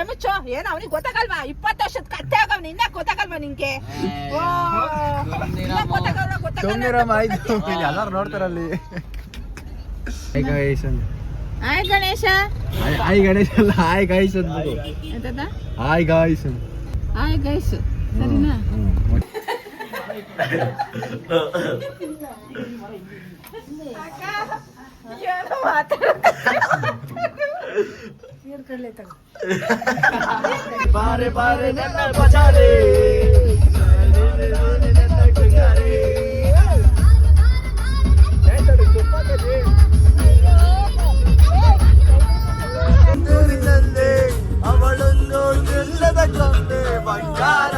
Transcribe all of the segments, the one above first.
ಮುಚ್ಚೋ ಏನ್ ಅವನಿಗೆ ಗೊತ್ತಾಗಲ್ವಾ 20 ವರ್ಷದ ಕತ್ತೆ ಆಗವ್ನ ಇನ್ನ ಗೊತ್ತಾಗಲ್ವಾ ನಿಂಗೆ ಎಲ್ಲಾರು ನೋಡ್ತಾರಲ್ಲಿ ಹಾಯ್ ಗಣೇಶ ಹಾಯ್ ಗಣೇಶ ಅಲ್ಲ ಹಾಯ್ ಗಾಯ್ಸ್ ಅಂದ್ಬಿಡು ಹಾಯ್ ಗಾಯ್ಸ್ ಹಾಯ್ ಗೈಸ್ ಸರಿನಾ ಬಾರೆ ಬಾರೆ ನನ್ನ ಬಜಾರೆ ಅವಳೊಂದು ಗೆಲ್ಲದ ಕೊಂಡೆ ಬಂಗಾರ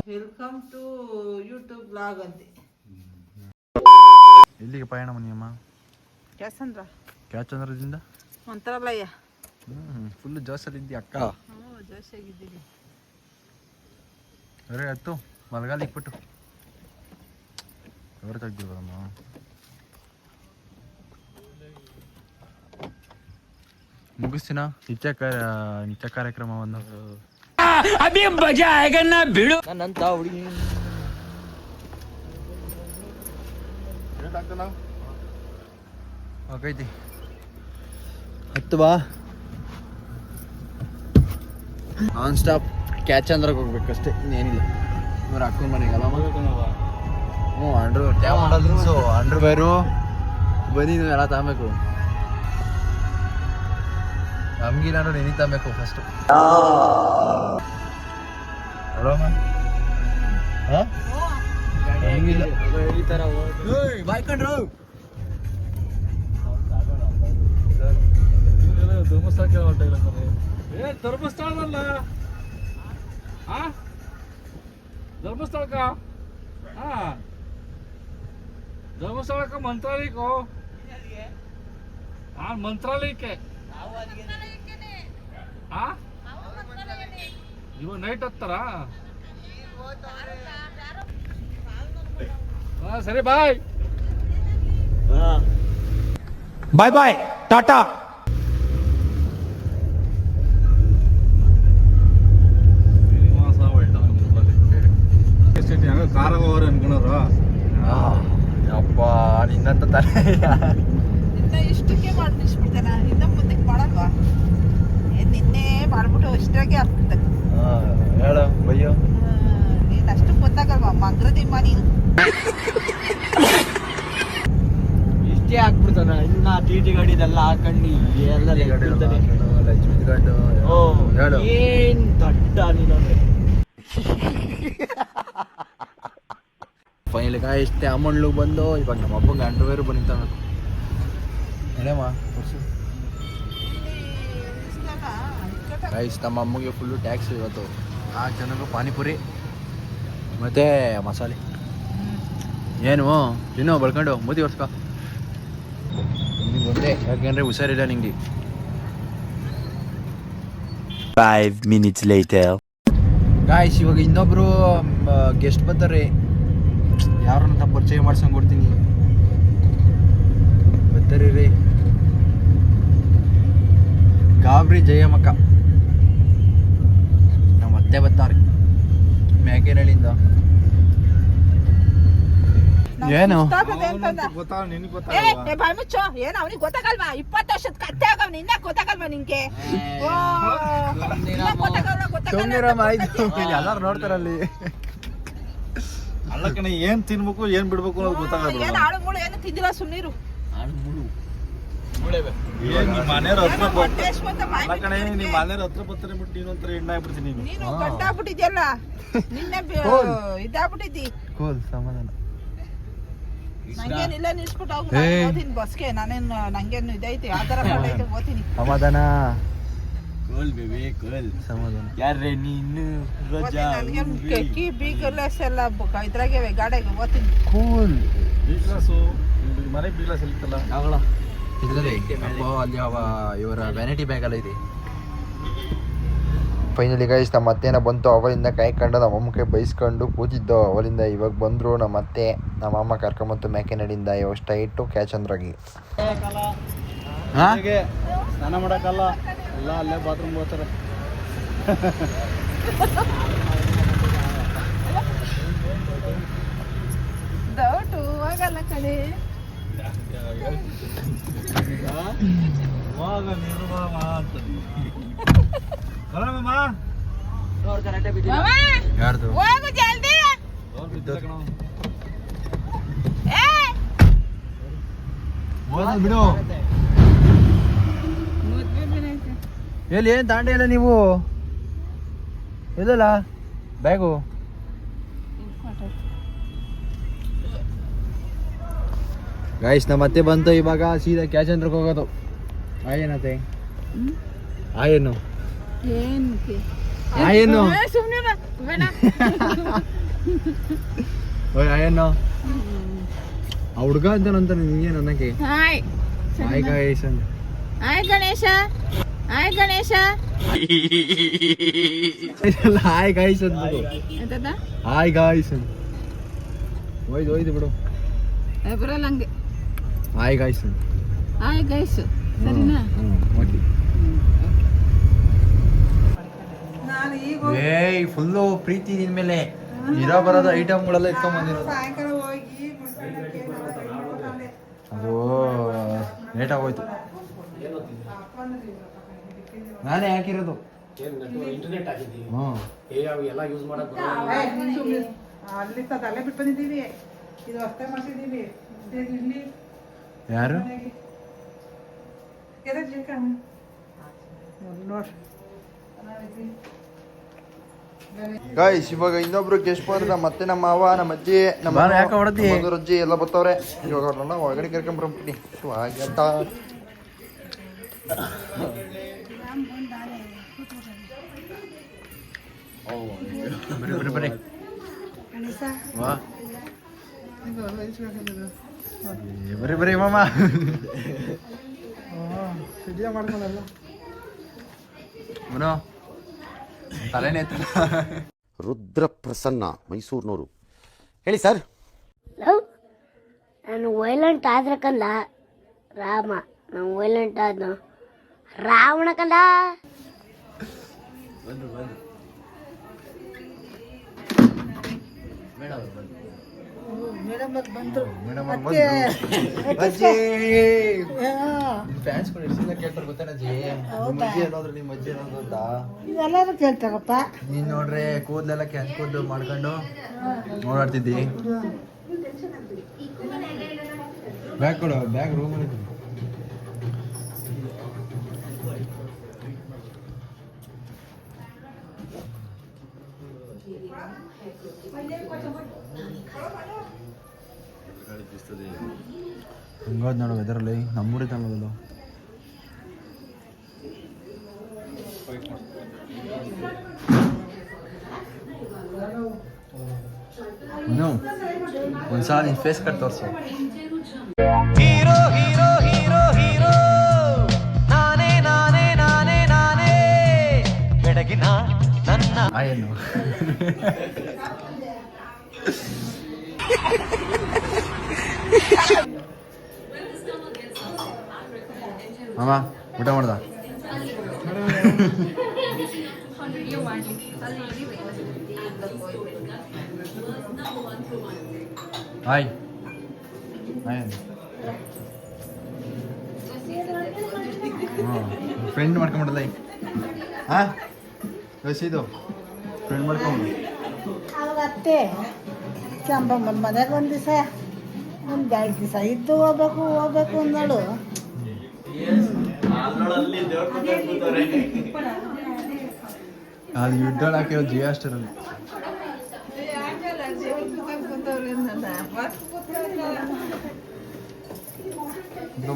ವೆಲ್ಕಮ್ ಟು ಯೂಟ್ಯೂಬ್ ಬ್ಲಾಗ್ ಅಂತೆ. ಎಲ್ಲಿಗೆ ಪಯಣ ಮನಿಯಮ್ಮ? ಕ್ಯಾಚಂದ್ರದಿಂದ ಮಂತ್ರಾಲಯ. ಫುಲ್ ಜೋಶಲ್ಲಿದ್ದಿ ಅಕ್ಕ. ಜೋಶಾಗಿದ್ದೀನಿ. ಅರೆ ಹತ್ತು ಮಲಗಾಲ ಇಕ್ಬಿಟ್ಟು ఎవరు ತೆಗ್ದಿರೋದಮ್ಮ? ಮುಗಿಸ್ತೀನ ನಿತ್ಯ ಕಾರ್ಯಕ್ರಮವನ್ನು. ಅಭಿ ಮಜಾ ಆಗನ್ನ ಬಿಡು. ನನ್ನಂತ ಹುಡುಗಿ ಹೋಗೈತಿ ಹತ್ತು ಬಾ. ನಾನ್ ಸ್ಟಾಪ್ ಕ್ಯಾಚ್ ಅಂದ್ರಾಗ ಹೋಗ್ಬೇಕಷ್ಟೇ, ಇನ್ನೇನಿಲ್ಲ. ಇವ್ರು ಅಕ್ಕನ ಮನೆಗಲ್ಲ. ಹ್ಞೂ ಅಂಡ್ರು ಬೇರು ಬನ್ನಿ ನೀವು ಎಲ್ಲ ತಗೊಬೇಕು. ನಮ್ಗಿಲ್ಲ ನೆನಿ ತಗೊಬೇಕು ಫಸ್ಟು. ಬಾಯ್ಕೊಂಡ್ರು ಧರ್ಮಸ್ಥಳದಲ್ಲ ಧರ್ಮಸ್ಥಳಕ್ಕ ಧರ್ಮಸ್ಥಳಕ್ಕ ಮಂತ್ರಾಲಯಕ್ಕೋ ಮಂತ್ರಾಲಯಕ್ಕೆ ಇವಾಗ ನೈಟ್ ಹತ್ತಾರ. ಸರಿ ಬಾಯ್ ಬಾಯ್ ಬಾಯ್ ಟಾಟಾ. ಕಾರಾಗ ಹೋಗ್ರ ಅನ್ಕೊಳೋರು. ಅಪ್ಪ ನಿನ್ನಂತ ತಲೆ ಇಷ್ಟಕ್ಕೆ ಮಾಡಿ ನಿಲ್ಸ್ಬಿಡ್ತಾನ. ಇನ್ನ ಮುಂದಕ್ಕೆ ಮಾಡಲ್ವಾ? ನಿನ್ನೆ ಮಾಡ್ಬಿಟ್ಟು ಇಷ್ಟಾಗೆ ಆಗ್ತದೆ. ಹೇಳ ಬಯ್ಯೋ. ನೀನ್ ಅಷ್ಟು ಗೊತ್ತಾಗಲ್ವಾ ಮಂಗ್ರದಿಮ್ಮ ನೀನು? ಇಷ್ಟೇ ಹಾಕ್ಬಿಡ್ತಾನ. ಇನ್ನ ಟಿ ಗಾಡಿದೆಲ್ಲ ಹಾಕೊಂಡು ಎಲ್ಲ ಹೇಳು ಏನ್ ದಡ್ಡ ನೀನು. ಫೈನಲ್ ಇಷ್ಟೇ ಅಮೌಂಟ್ಲು ಬಂದು ಇವಾಗ ನಮ್ಮ ಅಪ್ಪಂಗೆ ಅಂಡರ್ವೇರು ಬಂದಿರ್ತಾವೆ. ಹೇಳಮ್ಮ ಗೈಸ್, ನಮ್ಮ ಅಮ್ಮಗೆ ಫುಲ್ಲು ಟ್ಯಾಕ್ಸ್ ಇವತ್ತು. 4 ಜನಕ್ಕೂ ಪಾನಿಪುರಿ ಮತ್ತು ಮಸಾಲೆ. ಏನು ಇನ್ನೂ ಬಳ್ಕೊಂಡು ಮೂತಿ ಒರ್ಸ್ಕೊ. ನಿಂಗೆ ಒಂದೇ ಯಾಕೆಂದರೆ ಹುಷಾರಿಲ್ಲ ನಿಂಗೆ. 5 minutes later. ಗಾಯ್ಸ್, ಇವಾಗ ಇನ್ನೊಬ್ರು ಗೆಸ್ಟ್ ಬರ್ತಾರೆ. ಯಾರನ್ನ ಪರಿಚಯ ಮಾಡ್ಸಂಗೆ ಕೊಡ್ತೀನಿ. ಬರ್ತಾರೆ ರೀ. ಗಾಬ್ರಿ ಜಯಮ್ಮಕ್ಕ ನಮ್ಮ ಅತ್ತೆ ಬರ್ತಾರೆ ಮ್ಯಾಗೇನಹಳ್ಳಿಯಿಂದ. ಏನು ಬಾಯ್ ಮುಚ್ಚೋ ಏನ್ ಅವನಿಗೆ ಗೊತ್ತಾಗಲ್ವಾ? 20 ವರ್ಷದ ಕತ್ತೆ ಆಗವ್ನ ಇನ್ನ ಗೊತ್ತಾಗಲ್ವಾ ನಿಂಗೆ? ಎಲ್ಲಾರು ನೋಡ್ತಾರಲ್ಲಿ. ಅಲ್ಲ ಕಣ, ಏನ್ ತಿನ್ಬೇಕು ಏನ್ ಬಿಡ್ಬೇಕು ಅನ್ನೋದು ಗೊತ್ತಾಗಲ್ಲ. ಏನ್ ಆಳು ಮೂಳು ಏನು ತಿಂದಿಲ್ಲ, ಸುಮ್ಮನಿರು. ನಿಮ್ಮ ಮನೆಯವ್ರ ಹತ್ರ ಬರ್ತಾರೆ ಬಿಟ್ಟು ನೀನೊಂಥರ ಎಣ್ಣೆ ಆಗ್ಬಿಡ್ತೀನಿ. ನೀನು ಗಂಟಾಗ್ಬಿಟ್ಟಿದ್ಯಲ್ಲ, ನಿನ್ನೆ ಇದಾಗ್ಬಿಟ್ಟಿದ್ದಿ. ಸಮಾಧಾನ. ನಂಗೇನಿಲ್ಲ ನಿಲ್ಸ್ಬಿಟ್ಟು ಹೋಗ್ತೀನಿ ಬಸ್ಗೆ. ನಾನೇನು ನಂಗೇನು ಇದೈತಿ ಆತರ ಓದ್ತೀನಿ. ಸಮಾಧಾನ. ಸಮಾಧಾನ. ಯಾರೇ ನೀನು? ಕಿ ಬಿ ಕ್ಲಾಸ್ ಎಲ್ಲ ಇದ್ರಾಗೆ ಗಾಡಿಗೆ ಓದ್ತೀನಿ. ಕೂಲ್. ಮನೆ ಬೀಳ ಸಿಲ್ತಲ್ಲ ಇದರಲ್ಲಿ ಅಪ್ಪ ಅಲ್ಲಿ ಇವರ ವ್ಯಾನಿಟಿ ಬ್ಯಾಗ್ ಎಲ್ಲ ಇದೆ. ಫೈನಲಿ ಗೈಸ್ ನಮ್ಮ ಅತ್ತೆನ ಬಂತು. ಅವಳಿಂದ ಕಾಯ್ಕೊಂಡು ನಮ್ಮಮ್ಮ ಕೈ ಬೈಸ್ಕೊಂಡು ಕೂತಿದ್ದೋ. ಅವಳಿಂದ ಇವಾಗ ಬಂದರು ನಮ್ಮ ಅತ್ತೆ. ನಮ್ಮ ಅಮ್ಮ ಕರ್ಕೊಂಬಂತು ಮ್ಯಾಕೆನಡಿಂದ ಇವಾಗ ಸ್ಟ್ರೈಟು ಕ್ಯಾಚಂದ್ರಾಗಿ. ಸ್ನಾನ ಮಾಡೋಕ್ಕಲ್ಲ, ಎಲ್ಲ ಅಲ್ಲೇ ಬಾತ್ರೂಮ್ ಹೋಗ್ತಾರೆ. ಡೌಟು ಆಗಲ್ಲ ಕಡೆ. ಯಾರ್ದು ಹೋಗು ಜಲ್ದಿ. ಬಿಡು. ಎಲ್ಲಿ ಏನು ತಾಂಡೆ ಇಲ್ಲ ನೀವು ಇದಲ್ಲ ಬ್ಯಾಗು. ಗಾಯ್ಸ್ ನಮ್ಮ ಅತ್ತೆ ಬಂತು. ಇವಾಗ ಸೀದಾ ಕ್ಯಾಚಂದ್ರಕ್ಕೆ ಹೋಗೋದು. ಆಯೇನತ್ತೆ ಆಯೇನು ಆಯೇನು ಆಯೇನು ಆ ಹುಡುಗ ಅಂತ ನಿಂಗೇನು ಅನ್ನಕ್ಕೆ. ಹಾಯ್ ಹಾಯ್ ಗಾಯ್ಸ್ ಅಂತ. Hi Ganesha. Hi Ganesha. Hi guys ಅಂತ. ಹಾಯ್ ಗಾಯ್ಸ್ ಅಂತ ಹೋಯ್ದು ಬಿಡು. ಬರಲ್ಲ ಹಂಗೆ. ಹಾಯ್ ಗಾಯ್ಸ್ ಅಂತ. ಹಾಯ್ ಗೈಸ್ ಸರಿನಾ? ಓಕೆ. ಏಯ್ ಫುಲ್ಲು ಪ್ರೀತಿ ನಿನ್ ಮೇಲೆ. ಇರೋ ಬರೋದು ಐಟಮ್ಗಳೆಲ್ಲ ಇಟ್ಕೊಂಡ್ ಬಂದಿರೋದು. ಅದು ಲೇಟ್ ಆಗೋಯ್ತು. ನಾನೇ ಹಾಕಿರೋದು. ಅಲ್ಲೇ ಬಿಟ್ಟು ಬಂದಿದ್ದೀವಿ. ಇದು ಅಷ್ಟೇ ಮಾಡ್ತಿದ್ದೀವಿ. ಯಾರು ಗಾಯ್ಸ್ ಇವಾಗ ಇನ್ನೊಬ್ರು ಗೆಸ್ಟ್ ಬಂದ್ರೆ ನಮ್ಮ ಅತ್ತೆ ನಮ್ಮ ಮಾವ ನಮ್ಮ ಅಜ್ಜಿ ನಮ್ಮ ಅಜ್ಜಿ ಎಲ್ಲ ಬರ್ತಾವ್ರೆ. ಇವಾಗ ಅವ್ರನ್ನ ಒಳಗಡೆ ಕರ್ಕೊಂಡ್ಬಿಡ್ತೀನಿ. ಹಾಗೆ ಅಂತ ಬರ್ರಿ ವಾ ಬರ್ರಿ ಮಾಮ. ಮಾಡ್ಕೊಂಡಲ್ಲ ತಲೆನೇ ರುದ್ರ ಪ್ರಸನ್ನ ಮೈಸೂರಿನವರು. ಹೇಳಿ ಸರ್. ನಾನು ವೈಲೆಂಟ್ ಆದ್ರೆ ಕಂದ ರಾಮ, ನಾನು ವೈಲೆಂಟ್ ಆದ ರಾವಣ ಕಂದ. ಎಲ್ಲರೂ ಕೇಳ್ತಾರಪ್ಪ. ನೀನ್ ನೋಡ್ರೆ ಕೂದಲೆಲ್ಲ ಕೆಂಚ್ ಕೂದಲು ಮಾಡ್ಕೊಂಡು ಓಡಾಡ್ತಿದ್ದಿ. ಬ್ಯಾಗ್ ಕೊಡು, ಬ್ಯಾಗ್ ರೂಮಲ್ಲಿ. ಹಂಗಾದ್ ನೋಡು ವೆದರಲ್ಲಿ ನಮ್ಮೂರಿ ತಗೊಳ್ಳೋದು. ಒಂದ್ಸಲ ನಿನ್ ಫೇಸ್ ಕಟ್ ತೋರ್ಸು. ಏನು ಮಾಮ ಊಟ ಮಾಡ್ದ? ಹಾಯ್ ಫ್ರೆಂಡ್ ಮಾಡ್ಕೊಂಬಿಡಲ್ಲ. ಹಾಂ ಇದು ಫ್ರೆಂಡ್ ಮಾಡ್ಕೊಂಡು ಅವಾಗ ಅತ್ತೆ ಕೆಂಪಮ್ಮನ ಮನೆಗೆ ಒಂದು ದಿವಸ ಒಂದು 2 ದಿವಸ ಇದ್ದು ಹೋಗ್ಬೇಕು ಅಂದಳು. ಅದು ಯುದ್ಧ ಹಾಕಿರೋ ಜಿಯೋ ಅಷ್ಟರಲ್ಲಿ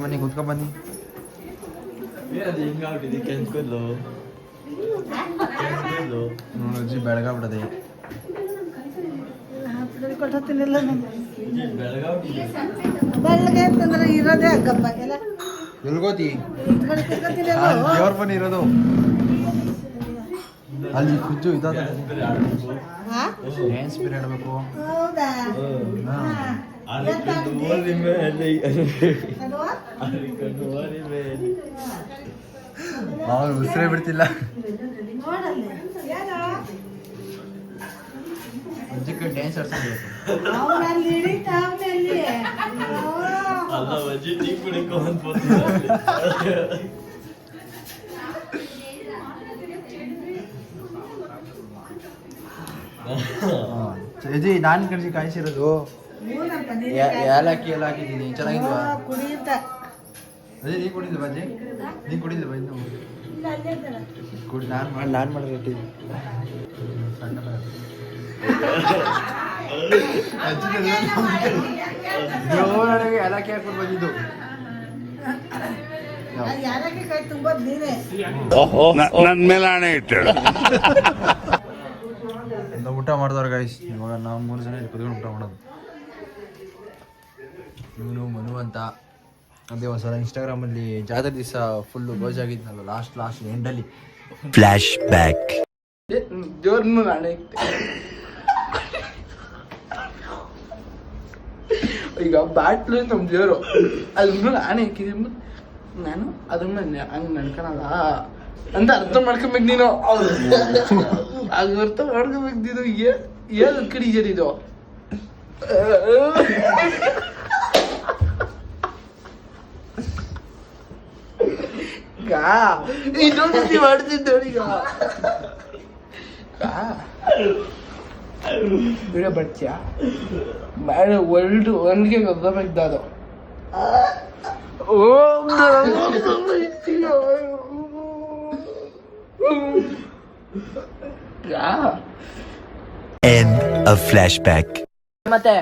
ಬನ್ನಿ ಕುತ್ಕೊ ಬನ್ನಿ. ಅಜ್ಜಿ ಬೆಳಗಾಗ್ಬಿಡದೆ. ಕೊಟ್ಟಿಲ್ಲ ಬೆಳಗ್ಗೆ ಅಂತಂದ್ರೆ ಇರೋದೇ ಹಗ್ಗಪ್ಪ ಎಲ್ಲ ಎಲ್ಗೋತಿ ಇದ್ಮೇಲೆ ತಿರ್ಗತ್ತಿರಲ್ಲ. ದೇವ್ರ ಮನೆ ಇರೋದು ಅಲ್ಲಿ ಕುಜ್ಜು ಇದಾದ ಹಾ? ಡ್ಯಾನ್ಸ್ ಪೀರಿಯಡ್ ಬೇಕು. ಹೌದಾ? ಹಾ. ಅವ್ರು ಉಸಿರೇ ಬಿಡ್ತಿಲ್ಲ. ನೋಡಲ್ಲಿ ಯಾರು? ಅಜ್ಜಕ್ಕೆ ಡ್ಯಾನ್ಸ್ ಆಡ್ಸಬೇಕು. ಅವ್ನಲ್ಲಿ ಹಿಡಿತಾವ್ನೆ ಅಲ್ಲಿ. ಅಜ್ಜಿ ನಾನು ಕಳಿಸಿ ಕಾಯಿಸಿರೋದು ಹೂನಪ್ಪ, ಏಲಕ್ಕಿ ಎಲ್ಲ ಹಾಕಿದ್ದೀನಿ. ಚೆನ್ನಾಗಿಲ್ವಾ? ಕುಡಿಯುತ್ತ ಅದೇ ನೀನು ಕುಡಿದ್ವಾ ಅಜ್ಜಿ? ನೀನು ಕುಡಿದ್ವಾ ಇನ್ನು? ಇಲ್ಲ ಅಲ್ಲೇ ಇದ್ದಲ್ಲ. ಕುಡಿ ನಾನು ಮಾಡಿ ರೊಟ್ಟಿ ಸಣ್ಣ ನನಗೆ ಏಲಕ್ಕಿ ಹಾಕ್ಬಿಟ್ಟು ಬಂದಿದ್ದು. ಯಾರಕ್ಕೆ ಕೈ ತುಂಬೋದು ನೀನೇ. ನನ್ನ ಮೇಲೆ ಹಣೆ ಇಟ್ಟಳು. ನಾವು ಊಟ ಮಾಡಿದವ್ರು ಗೈಸ್. ಇವಾಗ ನಾವು 3 ಜನ ಕುತ್ಕೊಂಡು ಊಟ ಮಾಡೋದು. ಇವನು ಮನು ಅಂತ. ಅದೇ ಒಂದ್ಸಲ ಇನ್ಸ್ಟಾಗ್ರಾಮಲ್ಲಿ ಜಾತ್ರೆ ದಿವಸ ಫುಲ್ಲು ಗೋಜಾಗಿದ್ನಲ್ಲ, ಲಾಸ್ಟ್ ಎಂಡಲ್ಲಿ ಫ್ಲಾಶ್ ಬ್ಯಾಕ್. ಜೋರ್ನು ನಾಳೆ ಈಗ ಬ್ಯಾಟ್ಲು ನಮ್ಮ ದೇವರು ಅದ್ರ ನಾನೇ ಹಾಕಿದ್ದೀನಿ. ನಾನು ಅದ್ರ ಮೇಲೆ ಹಂಗೆ ನಡ್ಕೊಳಲ್ಲ ಅಂತ ಅರ್ಥ ಮಾಡ್ಕೊಬೇಕು ನೀನು. ಅದು ಅರ್ಥ ಮಾಡ್ಕೊಬೇಕು ನೀನು. ಏನು ಕಡಿಜರಿದು ಇನ್ನೊಂದು ಮಾಡ್ತಿದ್ದೆ ಈಗ ವಿಡಿಯೋ ಬರ್ತೀಯಾ ಬೇಡ ಒಳ್ಗೆ ಗೊತ್ತಬೇಕದು. End of flashback. ಮತ್ತೆ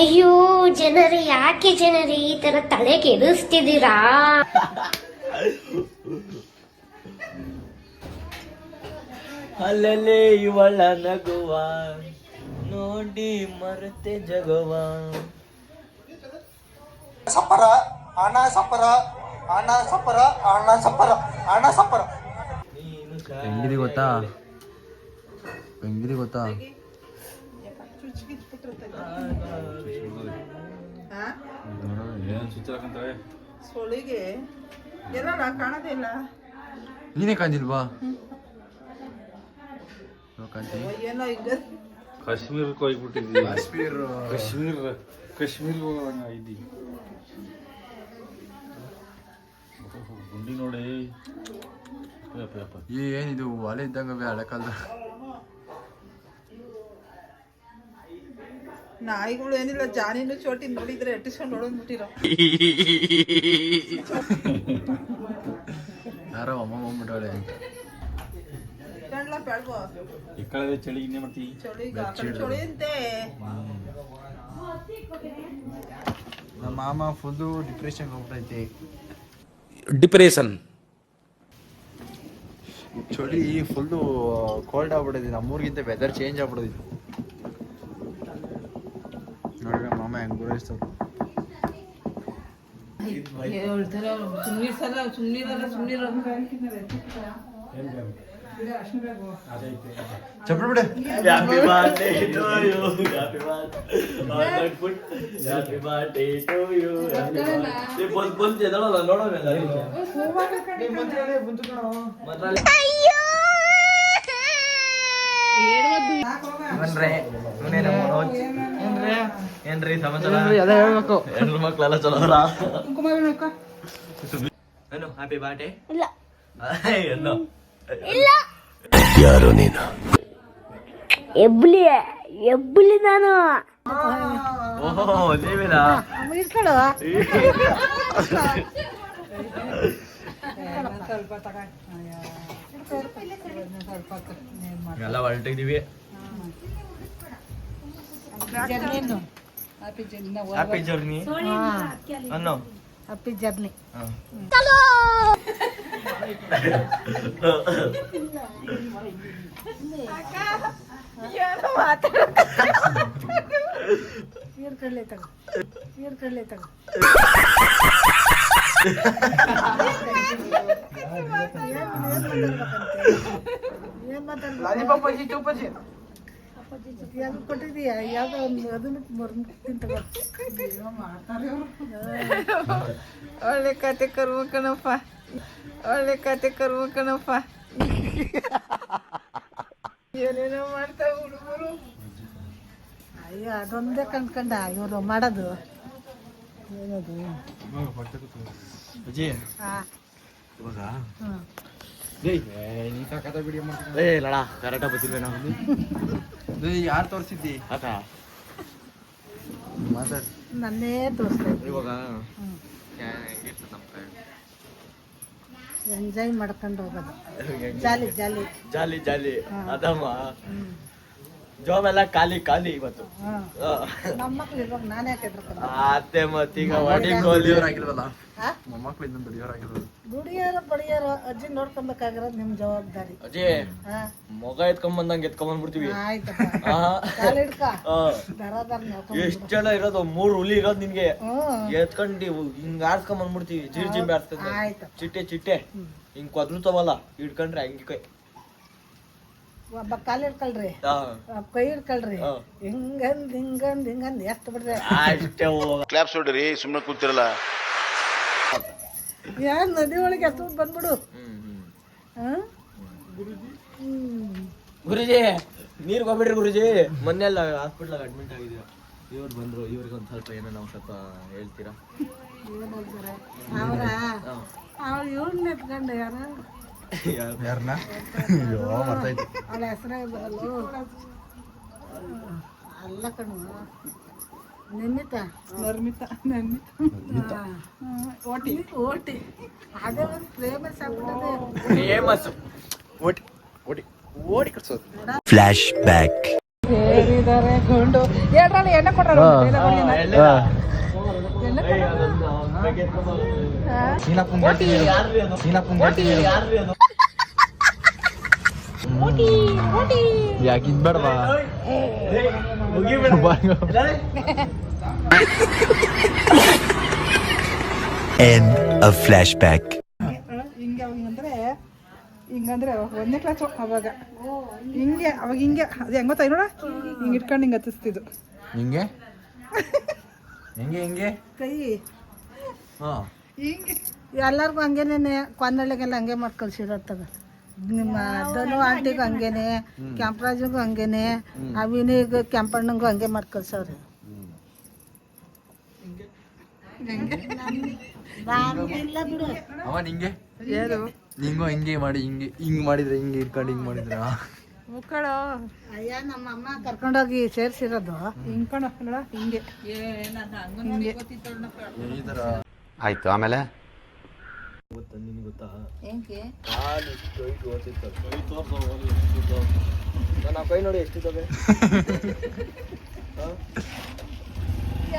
ಅಯ್ಯೋ ಜನರೇ, ಯಾಕೆ ಜನರೇ ಈ ತರ ತಲೆ ಕೆಡಿಸ್ತಿದ್ದೀರಾ? ಅಲ್ಲಲ್ಲಿ ಇವಳ ನಗುವ ನೋಡಿ ಮರೆತೆ ಜಗವ. ಸಪ್ಪರ ಹಣ ಸಪ್ಪರ ಹಣ ಸಪ್ಪರ ಹಣ ಸಪ್ಪರ ಹಣ ಸಪ್ಪರ. ಹೆಂಗಿದೆ ಗೊತ್ತಾ? ಸೊಳಿಗೆ ಎಲ್ಲ ಕಾಣೋದೇ ಇಲ್ಲ. ನೀನೇ ಕಾಂತಿಲ್ವಾ? ಏನೋ ಈಗ ಕಾಶ್ಮೀರಕ್ಕೆ ಹೋಗ್ಬಿಟ್ಟಿದ್ವಿ. ಕಾಶ್ಮೀರ್ ಇದ್ದೀವಿ. ಗುಂಡಿ ನೋಡಿ ಏನಿದು ಒಲೆ ಇದ್ದಂಗೆ ಹಳೆ ಕಾಲದ ನಾಯಿಗಳು ಏನಿಲ್ಲ. ಜಾನಿನು ಚೋಟಿ ನೋಡಿದ್ರೆ ಎಟ್ಟಿಸ್ಕೊಂಡು ಹೊಡೋದ್ಬಿಟ್ಟಿರೋ. ಯಾರೋ ಅಮ್ಮ ಬಂದ್ಬಿಟ್ಟವಳೆ. ಬೆಳ್ಬೋ ಈ ಕಳೆದ ಚಳಿ ಇನ್ನೇ ಮಾಡ್ತೀವಿ. ಚಳಿ ಅಂತೆ. ನಮ್ಮ ಮಾಮ ಫುಲ್ಲು ಡಿಪ್ರೆಷನ್ ಹೋಗ್ಬಿಟ್ಟೈತೆ. ಡಿಪ್ರೆಷನ್ ಚಳಿ ಫುಲ್ಲು ಕೋಲ್ಡ್ ಆಗ್ಬಿಡೈತಿ. ನಮ್ಮೂರಿಗಿಂತ ವೆದರ್ ಚೇಂಜ್ ಆಗ್ಬಿಡೋದಿತ್ತು. ನೋಡ್ರಿ ಮಾಮ ಹೆಂಗ್ ಗುರಾಯಿಸ್ತಾವ. ಚಪ್ಪಲ್ ಬಿಡು. Happy birthday to you, happy birthday food, happy birthday to you. ಬಂದು ಎದಳಲ್ಲ ನೋಡೋಲ್ಲ. ಏನ್ರಿ ಸಮಾಚಾರ? ಹೆಣ್ಣು ಮಕ್ಳೆಲ್ಲ ಚಲೋ ಏನು ಹ್ಯಾಪಿ ಬರ್ತ್ಡೇ ಇಲ್ಲ ಏನು ಇಲ್ಲ. ಯಾರೋ ನೀನು? ಎಬ್ಬುಲಿ ನಾನು. ಓಹೋ ನೀವೇನಾ? ಇಟ್ಕೊಳ್ಳೋ ಎಲ್ಲ ಹೊರಟಿದ್ದೀವಿ. ಹ್ಯಾಪಿ ಜರ್ನಿ ಅನ್ನೋ. Happy journey. ಕಡಲೆ ತಗೋ ಕಡಲೆ ತಗೋ ಏನ್ ಮಾತಾಡ್ಬೇಕು ಲಾಲಿಪಾಪ್ ಅಜ್ಜಿ ಚೂಪಜ್ಜಿ ಯಾವ್ದು ಕೊಟ್ಟಿದೀಯ ಯಾವ್ದೋ ಒಂದು ಅದನ್ನು ತಿಂತ ಒಳ್ಳೆ ಕತೆ ಕರ್ಮ ಕಣಪ್ಪ ಒಳ್ಳೆ ಕತೆ ಕರ್ಮ ಕಣಪ್ಪ ಏನೇನೋ ಮಾಡ್ತಾವ ಹುಡುಗರು. ಅಯ್ಯೋ ಅದೊಂದೇ ಕಂಡ್ಕಂಡ ಇವರು ಮಾಡೋದು ಏನದು ಅಜ್ಜಿ ಹಾ ಇವಾಗ ಹ್ಮ್ ಲಡ ಕರೆಕ್ಟ ಬತ್ತಿಲ್ವೇ ನಾವು ಯಾರು ತೋರಿಸಿದ್ದಿ ಆತ ಮಾತಾಡಿ ನನ್ನೇ ತೋರಿಸ್ತಾ ಇದ್ದೆ ಇವಾಗ ಹ್ಮ್ ಹೆಂಗಿರ್ತದೆ ನಮ್ಮ ಕೈ ಎಂಜಾಯ್ ಮಾಡ್ಕೊಂಡು ಹೋಗೋದು ಜಾಲಿ ಜಾಲಿ ಜಾಲಿ ಜಾಲಿ ಹಾ. ಅದಮ್ಮ ಹ್ಮ್ ಜಾಬ್ ಎಲ್ಲ ಖಾಲಿ ಖಾಲಿ ಇವತ್ತು. ಹ್ಮ್ ನಮ್ಮ ಮಕ್ಳು ಇವಾಗ ನಾನೇ ಹೆದ್ರಕೊಂಡು ಅತ್ತೆ ಮತ್ತೀಗ ಒಡಿ ಕೋಲಿ ಆಗಿಲ್ವಲ್ಲ ಹಾ ಮೊಮ್ಮಕ್ಳು ಇದ್ದಂತ ದೇವರಾಗಿಲ್ವಲ್ಲ ದುಡಿಯೋರು ಬಡಿಯೋರು ಅಜ್ಜಿ ನೋಡ್ಕೊಬೇಕಾಗಿರೋದು ನಿಮ್ ಜವಾಬ್ದಾರಿ ಅಜ್ಜಿ ಹಾ ಮೊಗ ಎತ್ಕೊಂಡ್ ಎತ್ಕೊಂಡ್ಬಂದ್ಬಿಡ್ತೀವಿ. ಆಯ್ತಪ್ಪ ಹಾ. ಕಾಲ್ ಹಿಡ್ಕ ಹಾ. ದರ ಎಷ್ಟ್ ಜನ ಇರೋದು 3 ಹುಲಿ ಇರೋದು ನಿನ್ಗೆ ಹ್ಮ್ ಎತ್ಕೊಂಡು ಹಿಂಗ್ ಆಡ್ಸ್ಕೊಂಡ್ ಬಂದ್ಬಿಡ್ತೀವಿ. ಜಿಂಬೆ ಆಡ್ಸ್ಕೊಂಡು ಆಯ್ತು ಚಿಟ್ಟೆ ಚಿಟ್ಟೆ ಹ್ಮ್. ಹಿಂಗ್ ಕೊದ್ರುತ್ತವಲ್ಲ ಹಿಡ್ಕೊಂಡ್ರೆ ಹಂಗೆ ಕೈ. ಒಬ್ಬ ಕಾಲ್ ಹಿಡ್ಕೊಳ್ರಿ ಹಾ. ಕೈ ಹಿಡ್ಕೊಳ್ರಿ ಹಾ. ಹಿಂಗಂದ್ ಎಷ್ಟ್ ಬಿಡ್ರಿ ಅಷ್ಟೇ ಹೋಗ. ಕ್ಲಾಪ್ಸ್ ಹೊಡ್ರಿ ಸುಮ್ಮನೆ ಕೂತಿರಲ್ಲ. ಯಾನ್ ನದಿ ಒಳಗೆ ಎತ್ತು ಬಂದ್ಬಿಡು ಹ್ಮ್ ಹಾ ಹ್ಮ್ ಗುರುಜಿ ನೀರ್ ಹೋಗ್ಬಿಡ್ರಿ ಗುರುಜಿ. ಮೊನ್ನೆಲ್ಲ ಹಾಸ್ಪಿಟ್ಲಾಗ ಅಡ್ಮಿಟ್ ಆಗಿದ್ದೀರಾ. ಇವ್ರು ಬಂದ್ರು, ಇವ್ರಿಗೆ ಒಂದ್ ಸ್ವಲ್ಪ ಏನೋ ನಾವು ಸ್ವಲ್ಪ ಹೇಳ್ತೀರಾ? ಏನ್ ಹೇಳ್ತಾರೆ ಅವ್ರ ಅವ್ಳು ಇವ್ಳನ್ನ ಎತ್ಕೊಂಡು ಯಾರನ್ನ ಅಯ್ಯೋ ಮರ್ತಾಯ್ತು ಅವಳ ಹೆಸರೇ ಬರಲು ಅಲ್ಲ ಕಣು ನಿನ್ನಿತ ನರ್ಮಿತ ಓಟಿ ಓಟಿ ಅದೇ ಒಂದು ಫೇಮಸ್ ಆಗ್ಬಿಟ್ಟದೆ ಫೇಮಸ್. ಓಡಿ ಓಡಿ ಓಡಿ ಕಟ್ಸೋದು ಫ್ಲಾಶ್ ಬ್ಯಾಕ್. ಸೇರಿದರೆ ಗುಂಡು ಹೇಳ್ರಲ್ಲಿ ಎಣ್ಣೆ ಕೊಟ್ರ ಯಾಕೆ ಇದ್ಬೇಡವಾ End of flashback. ಹಿಂಗಂದ್ರೆ ಒಂದನೇ ಕ್ಲಾಸ್ ಅವಾಗ ಹಿಂಗೆ ಅವಾಗ ಹಿಂಗೆ ಅದು ಹೆಂಗ್ ಗೊತ್ತಾಯ್ ನೋಡ ಹಿಂಗೆ ಇಟ್ಕೊಂಡು ಹಿಂಗೆ ಹತ್ತಿಸ್ತಿದ್ದು ಹಿಂಗೆ ಹೆಂಗೆ ಹೆಂಗೆ ಕೈ ಹಾ ಹಿಂಗೆ ಎಲ್ಲರಿಗೂ ಹಂಗೇನೆ ಕೊನ್ನಳ್ಳಿಗೆಲ್ಲ ಹಂಗೆ ಮಾಡಿ ಕಳ್ಸಿರತ್ತದ ನಿಮ್ಮ ಧನು ಆಂಟಿಗೂ ಹಂಗೇನೆ ಕೆಂಪರಾಜಿಗೂ ಹಂಗೇನೆ ಅವಿನಿಗೂ ಕೆಂಪಣ್ಣಂಗೂ ಹಂಗೆ ಮಾಡಿ ಕಳ್ಸವ್ರಿ ಇಲ್ಲ ಬಿಡು ಅವ ನಿಂಗೆ ಏನು ನಿಂಗೋ ಹಿಂಗೆ ಮಾಡಿ ಹಿಂಗೆ ಮಾಡಿದ್ರೆ ಹಿಂಗೆ ಇಟ್ಕೊಂಡು ಹಿಂಗೆ ಮಾಡಿದ್ರ ಮುಕ್ಕಳು ಅಯ್ಯ ನಮ್ಮ ಅಮ್ಮ ಕರ್ಕೊಂಡೋಗಿ ಸೇರ್ಸಿರೋದು ಹಿಂಗ್ಕೊಂಡು ನೋಡ ಹಿಂಗೆ ಹಿಂಗೆ ಈ ಥರ ಆಯ್ತು ಆಮೇಲೆ ನಿನ್ಗೆ ಗೊತ್ತಾ ಹೆಂಗೆ ಕಾಲು ಇಷ್ಟು ಹೈಟ್ ಓದ್ತಿತ್ತು. ಕೈ ತೋರ್ಸೋ ನನ್ನ ಕೈ ನೋಡಿ ಎಷ್ಟಿದ್ದಾವೆ.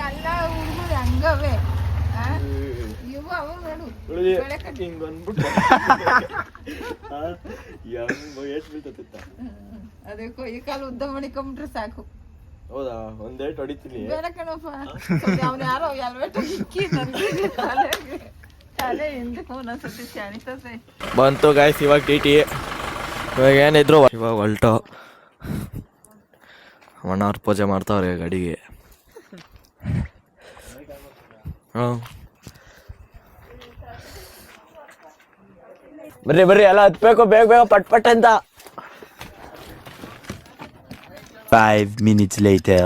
ಎಲ್ಲ ಹುಡುಗರು ಹಂಗವೆ ಇವು ಅವು ನೋಡು ಹಿಂಗ್ ಅಂದ್ಬಿಟ್ಟು ಹೆಂಗ್ ಏಟ್ ಬೀಳ್ತತ್ತ. ಅದೇ ಕೈ ಕಾಲು ಉದ್ದ ಮಾಡಿಕೊಂಬಿಟ್ರೆ ಸಾಕು. ಹೌದಾ? ಒಂದೇಟ್ ಹೊಡಿತೀನಿ. ಬೇರೆ ಕಣಪ್ಪ ಅವ್ನು ಯಾರೋ ಎಲ್ವೆಟ್ ಇಕ್ಕಿ ನನಗೆ ತಲೆ ಹಿಂದಕ್ಕೆ ಒಂದೊಂದ್ಸತಿ ಶಾಣಿತದೆ. ಬಂತು ಗಾಯ್ಸ್ ಇವಾಗ ಟಿ ಟಿ. ಇವಾಗ ಏನಿದ್ರು ಇವಾಗ ಹೊಲ್ಟು 1 hour ಪೂಜೆ ಮಾಡ್ತಾವ್ರೆ ಗಾಡಿಗೆ. ಬರ್ರಿ ಬರ್ರಿ ಎಲ್ಲ ಹತ್ಬೇಕು ಬೇಗ ಬೇಗ ಪಟ್ ಪಟ್ ಅಂತ. 5 minutes later.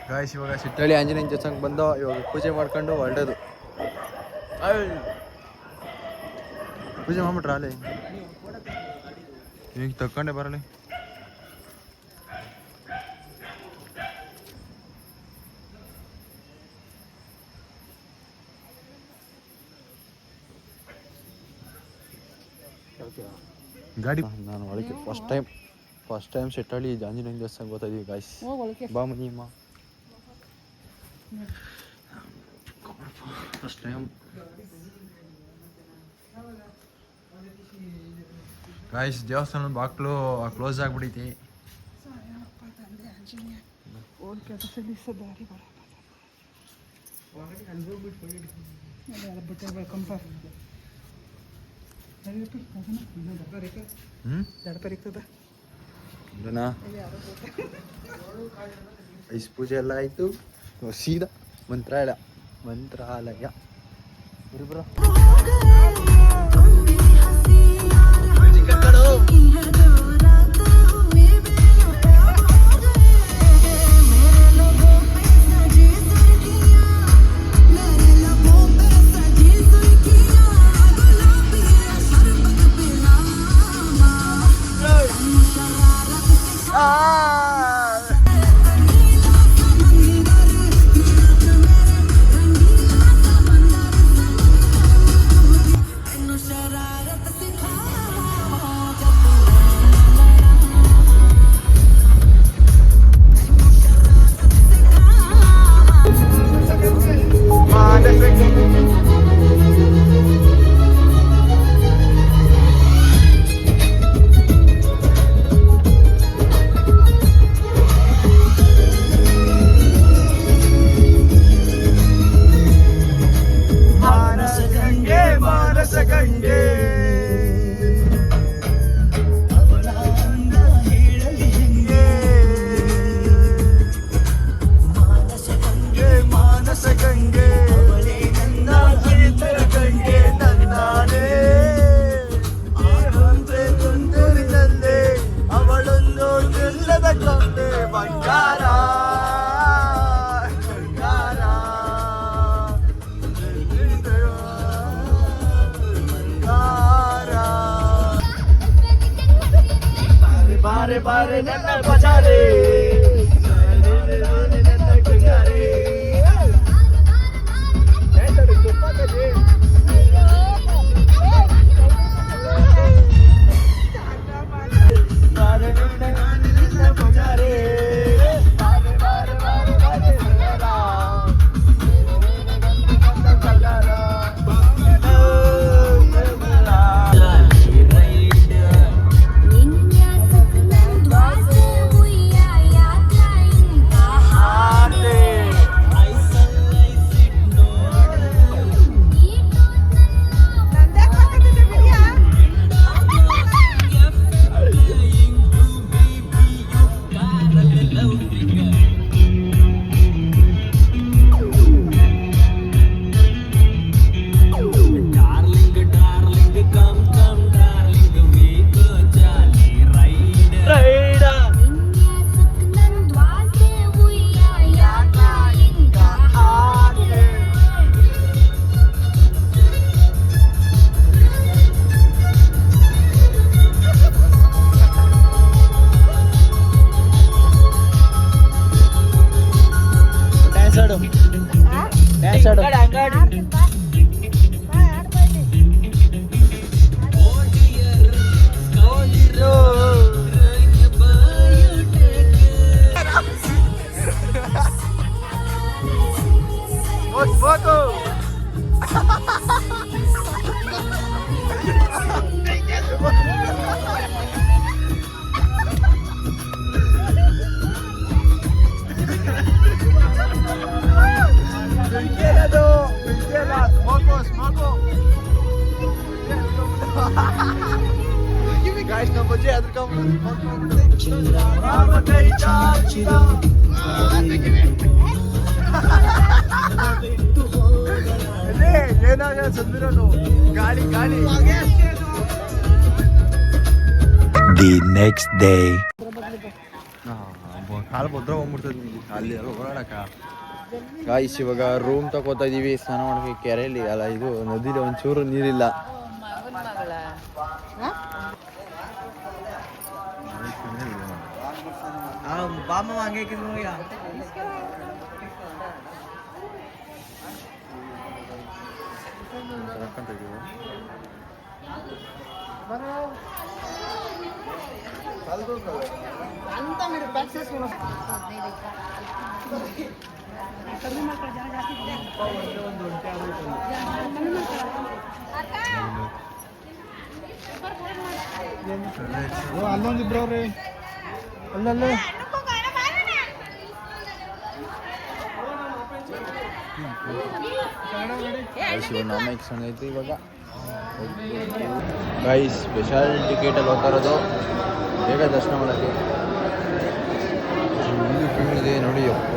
ಗಾಯ್ಸ್ ಇವಾಗ ಸಿಟ್ಟಳ್ಳಿ ಆಂಜನೇಯನ ದೇವಸ್ಥಾನಕ್ಕೆ ಬಂದು ಇವಾಗ ಪೂಜೆ ಮಾಡ್ಕೊಂಡು ಹೊರಡೋದು. ಪೂಜೆ ಮಾಡ್ಬಿಟ್ರ ಅಲ್ಲಿ ಈಗ ತಕೊಂಡೆ ಬರಲಿ. ಗಾಡಿ ನಾನು ಒಳಗೆ ಫಸ್ಟ್ ಟೈಮ್ ಸಿಟ್ಟಳ್ಳಿ ಆಂಜನೇಯನ ದೇವಸ್ಥಾನಕ್ಕೆ ಹೋಗ್ತಾ ಇದೀವಿ ಗಾಯ್ಸ್. ಬಾ ಮನಿಯಮ್ಮ ಫಸ್ಟ್ ಟೈಮ್ ಗಾಯ್ಸ್ ದೇವಸ್ಥಾನದ ಬಾಕ್ಲು ಕ್ಲೋಸ್ ಆಗ್ಬಿಟ್ಟೈತಿ. ಐಸ್ ಪೂಜೆ ಎಲ್ಲ ಆಯ್ತು. ಸೀದಾ ಮಂತ್ರಾಲಯ ಬರೋ. Guys, no budget, other come. The next day. ಕಾಲು ಭದ್ರ ಹೋಗ್ಬಿಡ್ತದೆ ಅಲ್ಲಿ ಎಲ್ಲ ಓಡಾಡಕ. ಗಾಯ್ಸ್ ಇವಾಗ ರೂಮ್ ತಗೋತಾ ಇದೀವಿ ಸ್ನಾನ ಮಾಡೋಕೆ. ಕೆರೆಯಲ್ಲಿ ಅಲ್ಲ ಇದು ನದಿಲಿ ಒಂಚೂರು ನೀರಿಲ್ಲ. ಅಲ್ಲೊಂದಿಬ್ರವ್ರಿ ಅಲ್ಲಲ್ಲೇ ನಮ್ಮ ಐತಿ ಇವಾಗ ಗೈಸ್ ಸ್ಪೆಷಲ್ ಟಿಕೆಟಲ್ಲಿ ಹೋಗ್ತಾ ಇರೋದು ಬೇಗ ದರ್ಶನ ಮಾಡೋಕ್ಕೆ. ಇಲ್ಲಿ ಕ್ಯೂ ಇದೆ ನೋಡಿ ಅಪ್ಪ.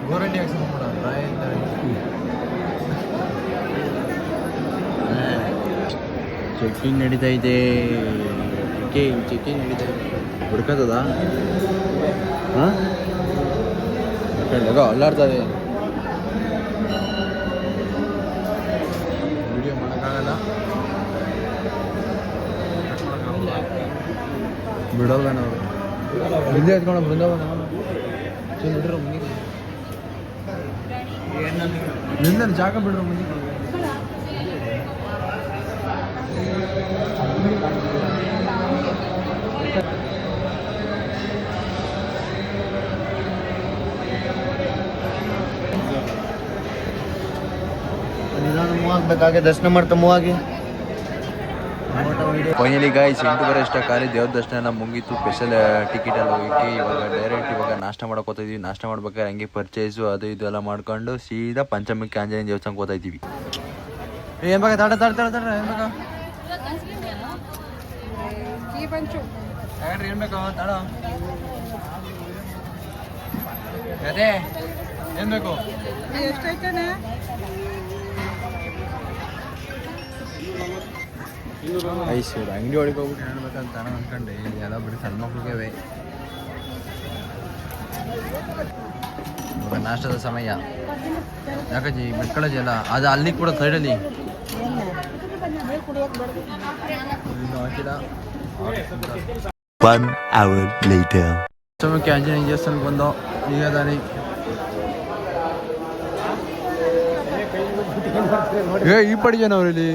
ಗೋರಂಟಿ ಹಾಕ್ಸಿ ಚೆಕ್ಕಿಂಗ್ ನಡೀತಾ ಇದೆ. ಚೆಕ್ಕಿಂಗ್ ನಡೀತಾ ಇದೆ. ಹುಡ್ಕತ್ತದ ಹಾಂ ಅಲ್ಲಾಡ್ತದೆ. ವಿಡಿಯೋ ಮಾಡೋಕ್ಕಾಗಲ್ಲ, ಬಿಡೋಲ್ಲ ನಾವು. ಹಿಂದೆ ಎತ್ಕೊಂಡು ಬೃಂದಾವನ ಬಿಡ್ರು ಮುಂದೆ ನಿಂದ ಜಾಗ ಬಿಡ್ರು ಮುಂದೆ. ಮೂವಾಗಬೇಕಾಗೆ ದರ್ಶನ ಮಾಡ್ತಾ ಮೂವಾಗಿ ಫೈನಲಿ ಗಾಯ್ಸ್ 8:30 ಅಷ್ಟ ಖಾಲಿ ದೇವ್ರ ದರ್ಶನ ಎಲ್ಲ ಮುಗೀತು. ಸ್ಪೆಷಲ್ ಟಿಕೆಟಲ್ಲಿ ಹೋಗಿಕ್ಕೆ ಇವಾಗ ಡೈರೆಕ್ಟ್ ಇವಾಗ ನಾಷ್ಟ ಮಾಡಕ್ಕೆ ಹೋಗ್ತಾ ಇದೀವಿ. ನಾಷ್ಟ ಮಾಡ್ಬೇಕಾದ್ರೆ ಹಂಗೆ ಪರ್ಚೇಸು ಅದು ಇದು ಎಲ್ಲ ಮಾಡ್ಕೊಂಡು ಸೀದಾ ಪಂಚಮುಖಿ ಆಂಜನೇಯ ದೇವಸ್ಥಾನಕ್ಕೆ ಹೋಗ್ತಾ ಇದ್ದೀವಿ. ಏನು ಬೇಕಾ ತಡ ಏನು ಬೇಕಾ ಏನು ಬೇಕಾ ತಡ ಅದೇ ಏನು ಬೇಕು ಐಸು ಅಂಗಡಿ ಒಳಗೆ ಹೋಗ್ಬಿಟ್ಟು ಹೇಳ್ಬೇಕಂತ ನಾನು ಅಂದ್ಕೊಂಡೆ. ಎಲ್ಲ ಬರೀ ಸಣ್ಣ ಮಕ್ಳಿಗೆ ಇವಾಗ ನಾಷ್ಟದ ಸಮಯ. ಯಾಕಜ್ಜಿ ಬಿಟ್ಕೊಳ್ಳೋಜಿ ಅಲ್ಲ ಅದು ಅಲ್ಲಿ ಕೂಡ ಸೈಡಲ್ಲಿ ಹಾಕಿಲ್ಲ. 1 hour later. ಪಂಚಮುಖಿ ಆಂಜನೇಯ ದೇವಸ್ಥಾನಕ್ಕೆ ಬಂದು ಈಗ ದಾರಿ ಈ ಪಡಿ ಜನ ಅವರಲ್ಲಿ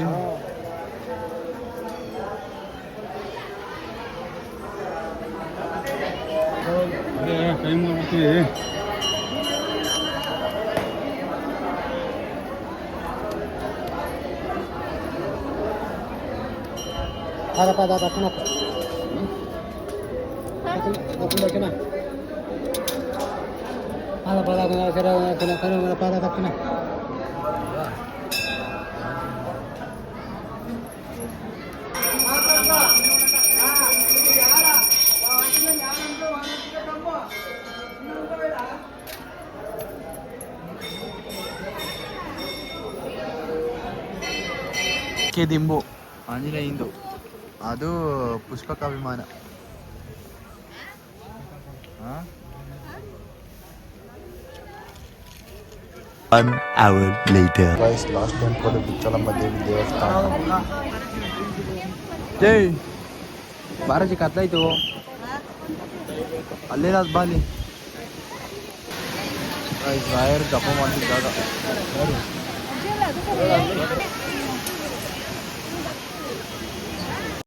ದಿಂಬು ಆಂಜನೇಯಂದು ಅದು ಪುಷ್ಪಕ ವಿಮಾನ. One hour later. Last temple Bichalamma Devi ದೇವಸ್ಥಾನ. ಜೈ ಬಾರಾಜಿ ಕತ್ಲಾಯ್ತು ಅಲ್ಲೇನಾದ್ ಬಾಲಿ ರಾಯರ್ ಜಪ ಮಾಡ್ತಿದ್ದಾಗ